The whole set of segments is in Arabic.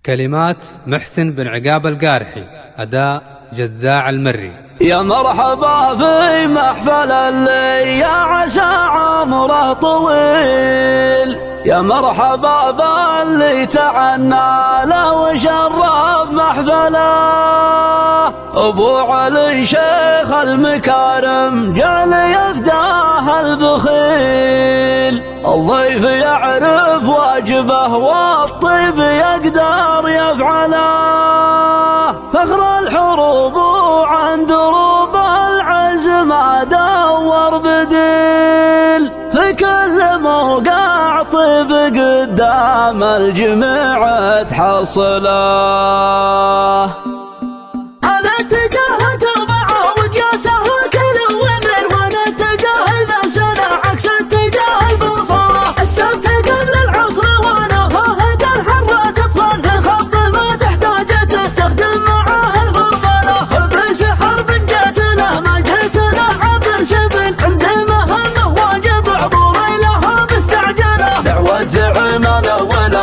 كلمات محسن بن عقاب القارحي، أداء جزاع المري. يا مرحبا في محفل اللي يا عسى عمره طويل، يا مرحبا باللي تعنى له وشرف محفله. أبو علي شيخ المكارم جعل يفداه البخيل، الضيف يعرف واجبه والطيب يقدر يفعله. فخر الحروب وعن دروب العزم دور بديل، في كل موقع طيب قدام الجميع تحصله.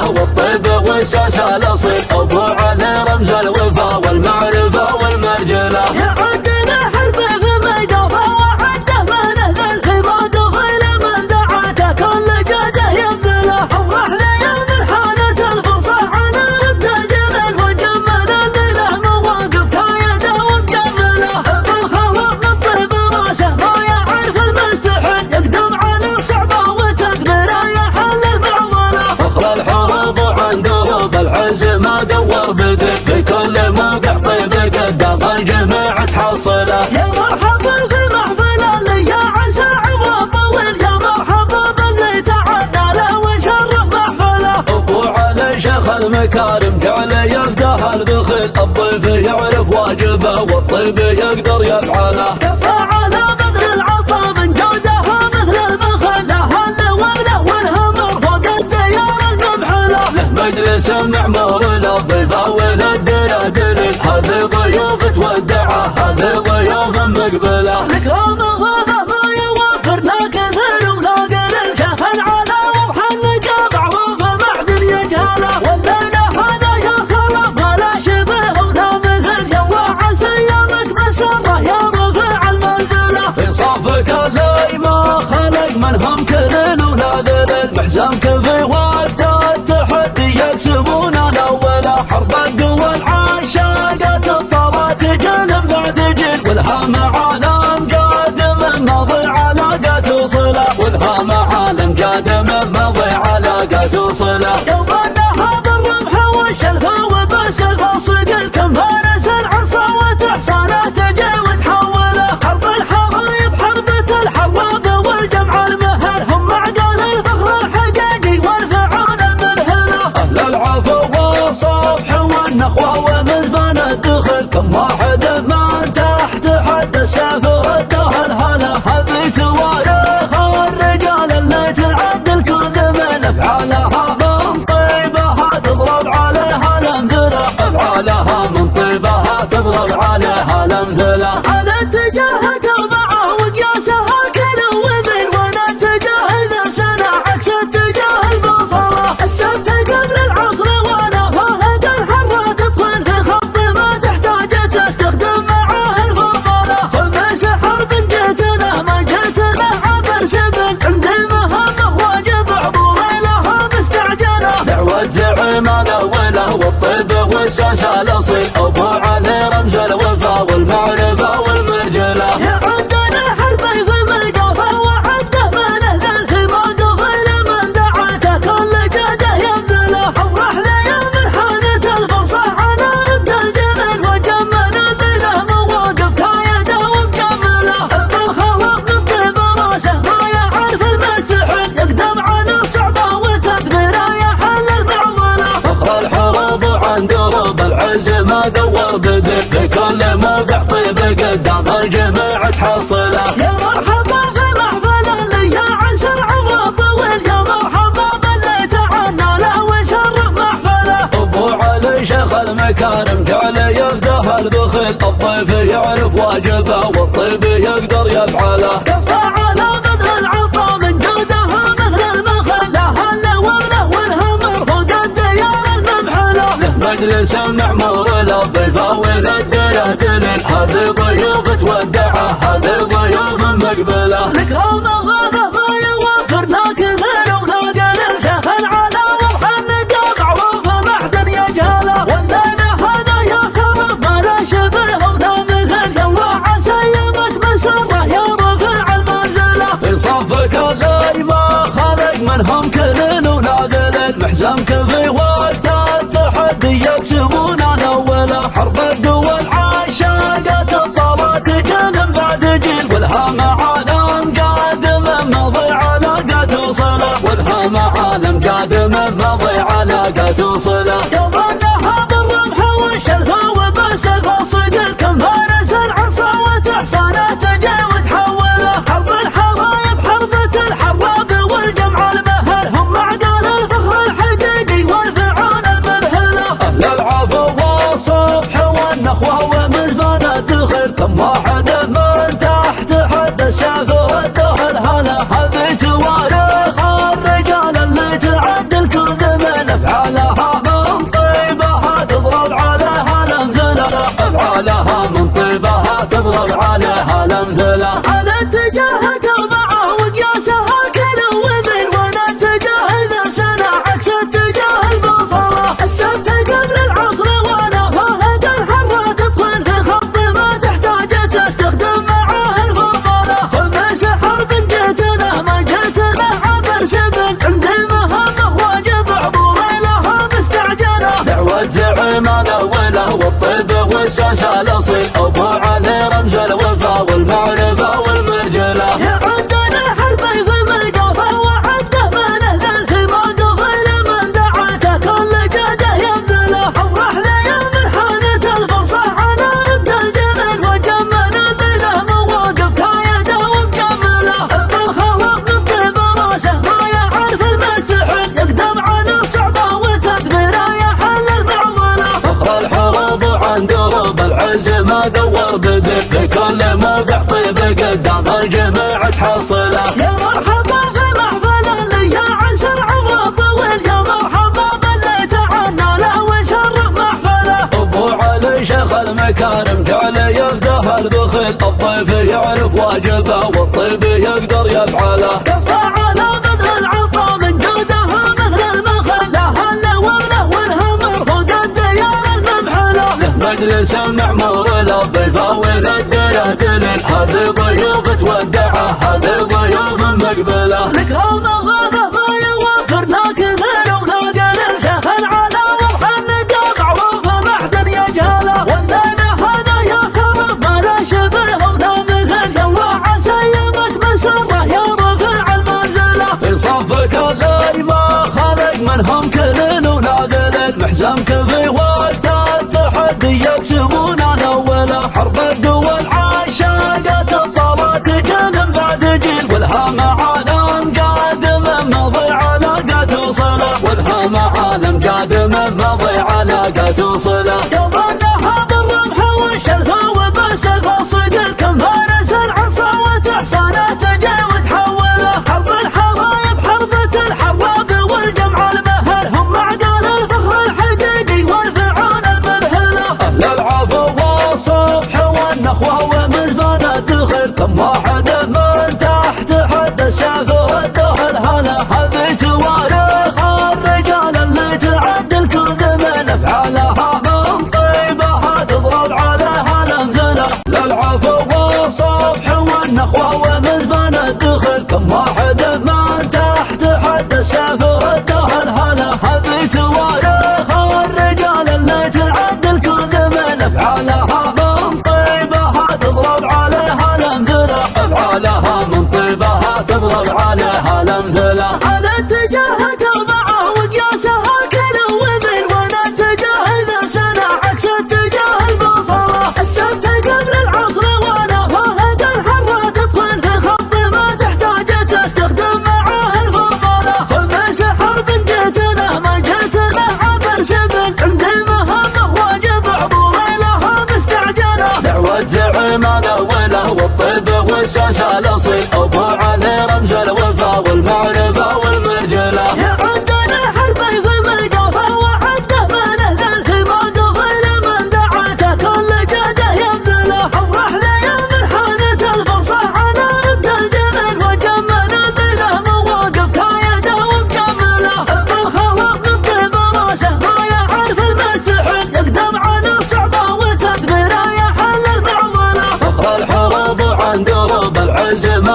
والطيب والساس الاصيل، ابو علي رمز الوفا والمعرفه والمرجله. عندنا حرب في ميدوفه وعده منه ذا الحماد وخيل من دعاته كل جاده يبذله. افرح ليوم الحانه الفصح على رد الجمل وجمل اللي له مواقف كايده ومجمله. بالخوف من طيب راسه ما يعرف المستحيل، يقدم على صعبه وتقبله يحل المعضله. فخر الحروب وعن دروب العزم دور بدل، في كل موقع طيب قدام الجميع تحصله. يا مرحبا في محفل اللي يا عسى عمره طويل، يا مرحبا باللي تعنى له وشرف محفله. ابو علي شيخ المكارم جعل يفداه البخيل، الضيف يعرف واجبه والطيب يقدر يفعله. كفى على بذل العطا من جودها مثل المخل، له الوله والهمر فوق الديار المبحله. له مجلس معمور للضيفه وللدنا دليل، هذه ضيوف تودعه هذه ضيوف مقبله. الكرام ضيفه ما يوفر لا كثير ولا قليل، شيخ العلا وضح النجابع وفي معدن يجهله. والليله هذا يا خراب ما لا شبه ولا مثل، يا عسى ايامك مسره يا رفيع المنزله. في صفك اللي ما خلق منهم كليل ولا ذليل، محزمك في وقت التحدي يكسبون الاوله. حرب القوى العشاقه الطلات جيل بعد جيل، والهام عالم جاد من مضي علاقه توصله. والهام عالم جاد من مضي علاقه صله. يوم النهار بالرمح والشلفه وبس الفصقل، كم فارس العصا وتحصانه تجي وتحوله. حرب الحرايب حربة الحراب والجمع المهل، هم معقال الفخر الحقيقي والفعال المذهله. اهل العفو والصفح والنخوه ومزبان الدخل، كم واحد من تحت حد السيف رده الهلا. هذه تواريخ الرجال اللي تعد الكل من افعالها من طيبها تضرب عليها الامثله. افعالها من طيبها تضرب عليها الامثله. على اتجاه تربعه وقياسها كل ومن، وانا اتجاه ذا سنه عكس اتجاه البصره. السبت قبل العصر وانا فاهد الحره تطفن في خط ما تحتاج تستخدم معاه الفضله. خذ سحر بن جيت له ما جيت له عبر سبل، عندي مهمه واجب عبوري لها مستعجله. دعوة زعيم الاوله والطيب والساس الاصيل، ابو علي رمز الوفا والمعرفه والمرجله. عندنا حربي في ميدوفه وعده منه ذا الحماد وخيل من دعاته كل جاده يبذله. افرح ليوم الحانه الفصح على رد الجمل وجمل اللي له مواقف كايده ومجمله. بالخوف من طيب راسه ما يعرف المستحيل، يقدم على صعبه وتدبيره يحل المعضله. فخر الحروب وعن دروب العزم دور بدل، في كل موقع طيب قدام الجميع تحصله. يا مرحبا في محفل اللي يا عسى عمره طويل، يا مرحبا باللي تعنى له وشرف محفله. ابو علي شيخ المكارم جعل يفداه البخيل، الضيف يعرف واجبه والطيب يقدر يفعله. كفى على بذل العطا من جودها مثل المخل، له الوله والهمر فوق الديار المبحله. مجلس معمور له بالفاول الدله دليل، هذه ضيوف تودعه هذه ضيوف مقبله. لك هم الغابة ما يوفر لا كثير ولا قليل، شيخ العلا ومحمد معروف محد يجهله، والليل هذا يا كرم ما لا شبه ولا مثل، يلا عسى يومك مسره يا رفيع المنزله. في صفك اللي ما خرج منهم كل ونادل، محزمك في وقت التحدي يكسبون الاوله، حرب الدول عشاقت الطلات جيل بعد جيل، والهام عالم قادم مضي علاقة صله، والهام عالم قادم مضي علاقة صله. يوم النهض الرمح والشلفة وبالسيف الصقر، كم فارس العصا وتحصانه تجي وتحوله، حرب الحرايب حربة الحراب والجمع المهل، هم معقال الفخر الحقيقي والفعال المذهله. اهل العفو والصفح والنخوه ومزبان الدخل، كم واحد من تحت حد السيف والدهل، هلا هذه تواريخ الرجال اللي تعد الكل من افعالها من طيبها تضرب عليها الامثله، افعالها من طيبها تضرب عليها الامثله. على اتجاه تبعه وقياسها كل ومن، وانا اتجاه ذا سنه عكس اتجاه البصره، السبت قبل العصر وانا فاهد الحره تدخل في خط ما تحتاج تستخدم معاه الفضله، خميس حرب جيتنا ما جيتنا عبر سبل، عندي مهمه واجب حضوري لها مستعجله. دعوة زعيم الاوله والطيب والساسه الاصيل، ابو علي رمز الوفا والمعرفه والمرجله. يعدنا حربي في ملقفه وعده منه ذا الحماد، وغير من دعاته كل جاده يبذله، افرح ليوم حانت الفرصه على رد الجمل، وجمل اللي له مواقف كايده ومكمله، الخلاق من طيب راسه ما يعرف المستحيل، يقدم على صعبه وتدبيره يحل المعضله. فخر الحروب عن دروب العز ما دور بدل، في كل موقع طيب قدام الجميع تحصله. يا مرحبا في محفل اللي يا عسر عمره طويل، يا مرحبا باللي تعنى له وشرف محفله. ابو علي شيخ المكارم جعل يفده البخيل، الضيف يعرف واجبه والطيب يقدر يفعله. كفى على بذل العطا من جوده مثل المخل، له هله وله والهمر فوق الديار الممحله. مجلس معمور له بالفاول الدله دليل، هذه ضيوف تودعه هذه ضيوف مقبله. لك هم الغابة ما يوفر لا كثير ولا قليل، شيخ العلا ومحمد معروف محد يجهله، والليل هذا يا كرم ما لا شبه ولا مثل، يلا عسى يومك مسره يا رفيع المنزله. في صفك اللي ما خرج منهم كل ونادل، محزمك في وقت التحدي يكسبون الاوله، حرب الدول عشاقت الطلات جيل بعد جيل، والهام عالم قادم مضي علاقة صله، والهام عالم قادم مضي علاقة صله. يوم النهض الرمح والشلفة وبالسيف الصقر، كم فارس العصا وتحصانه تجي وتحوله، حرب الحرايب حربة الحراب والجمع المهل، هم معقال الفخر الحقيقي والفعال المذهله. اهل العفو والصفح والنخوه ومزبان الدخل، كم واحد من تحت حد السيف والدهل، هلا هذه تواريخ الرجال اللي تعد الكل من افعالها من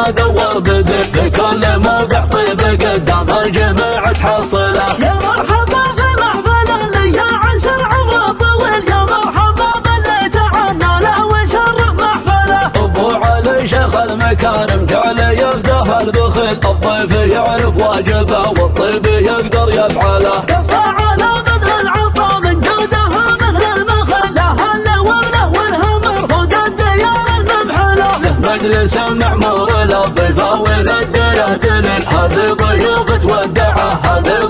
ما ذوب بدل في كل موقع طيب قدام الجميع تحصله. يا مرحبا في محفل اللي يا عسى عمره طويل، يا مرحبا باللي تعنى له وشرف محفله. ابو علي شيخ المكارم جعل يفداه البخل، الضيف يعرف واجبه والطيب يقدر يفعله. كفى على بذل العطا من جوده مثل المخل، له وله والهمر فوق الديار المبحله. له مجلس معمور للضيف وللدله دليل، هذه ضيوف تودعه هذه